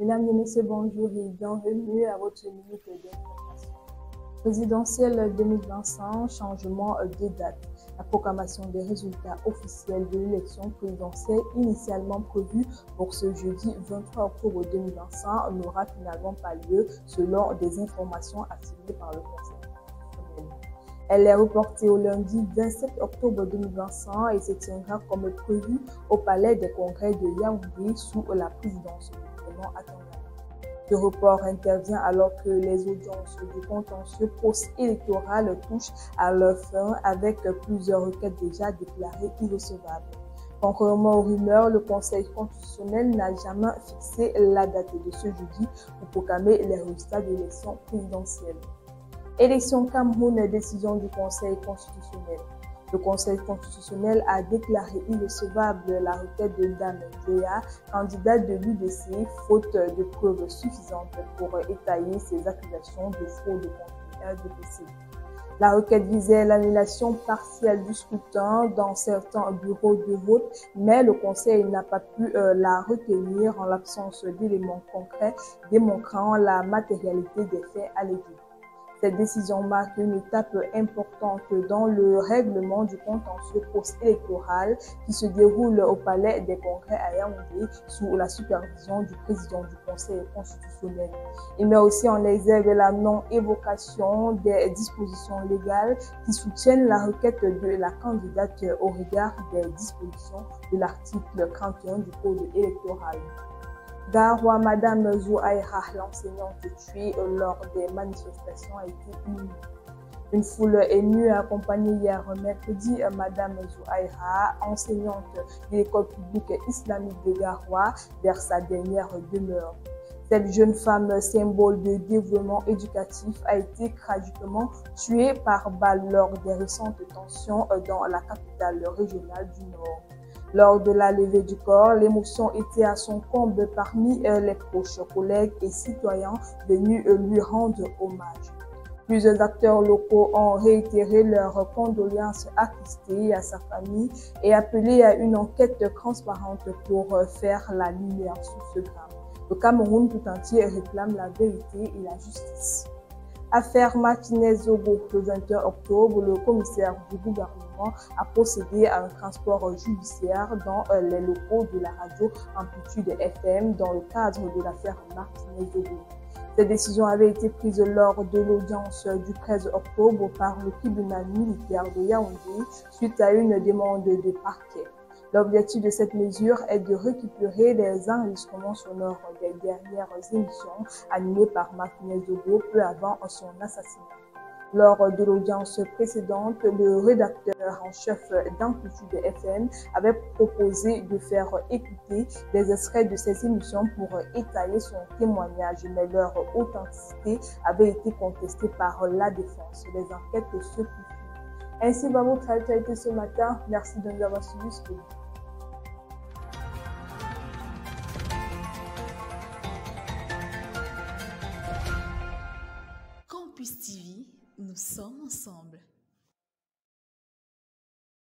Mesdames et messieurs, bonjour et bienvenue à votre minute d'information. Présidentielle 2025, changement de date. La proclamation des résultats officiels de l'élection présidentielle initialement prévue pour ce jeudi 23 octobre 2025 n'aura finalement pas lieu selon des informations assurées par le Conseil constitutionnel. Elle est reportée au lundi 27 octobre 2025 et se tiendra comme prévu au Palais des Congrès de Yaoundé sous la présidence du gouvernement Atangana. Ce report intervient alors que les audiences du contentieux post-électoral touchent à leur fin avec plusieurs requêtes déjà déclarées irrecevables. Contrairement aux rumeurs, le Conseil constitutionnel n'a jamais fixé la date de ce jeudi pour proclamer les résultats de l'élection présidentielle. Élection Cameroun, décision du Conseil constitutionnel. Le Conseil constitutionnel a déclaré irrecevable la requête de Dame Dea, candidate de l'UDC, faute de preuves suffisantes pour étayer ses accusations de fraude contre RDPC. La requête visait l'annulation partielle du scrutin dans certains bureaux de vote, mais le Conseil n'a pas pu la retenir en l'absence d'éléments concrets démontrant la matérialité des faits allégués. Cette décision marque une étape importante dans le règlement du contentieux post-électoral qui se déroule au Palais des Congrès à Yaoundé sous la supervision du président du Conseil constitutionnel. Il met aussi en exergue la non-évocation des dispositions légales qui soutiennent la requête de la candidate au regard des dispositions de l'article 31 du Code électoral. Garoua, Madame Zouaïra, l'enseignante tuée lors des manifestations, a été unie. Une foule émue a accompagné hier mercredi Madame Zouaïra, enseignante de l'école publique islamique de Garoua, vers sa dernière demeure. Cette jeune femme, symbole de dévouement éducatif, a été tragiquement tuée par balle lors des récentes tensions dans la capitale régionale du Nord. Lors de la levée du corps, l'émotion était à son comble parmi les proches, collègues et citoyens venus lui rendre hommage. Plusieurs acteurs locaux ont réitéré leurs condoléances attristées à sa famille et appelé à une enquête transparente pour faire la lumière sur ce drame. Le Cameroun tout entier réclame la vérité et la justice. Affaire Martinez-Zogo. Le 21 octobre, le commissaire du gouvernement a procédé à un transport judiciaire dans les locaux de la radio Amplitude FM dans le cadre de l'affaire Martinez-Zogo. Cette décision avait été prise lors de l'audience du 13 octobre par le tribunal militaire de Yaoundé suite à une demande de parquet. L'objectif de cette mesure est de récupérer les enregistrements sonores des dernières émissions animées par Martinez-Zogo peu avant son assassinat. Lors de l'audience précédente, le rédacteur en chef d'Amplitude FM avait proposé de faire écouter des extraits de ces émissions pour étayer son témoignage, mais leur authenticité avait été contestée par la défense. Les enquêtes se poursuivent. Ainsi va votre actualité ce matin. Merci de nous avoir suivis. Campus TV, nous sommes ensemble.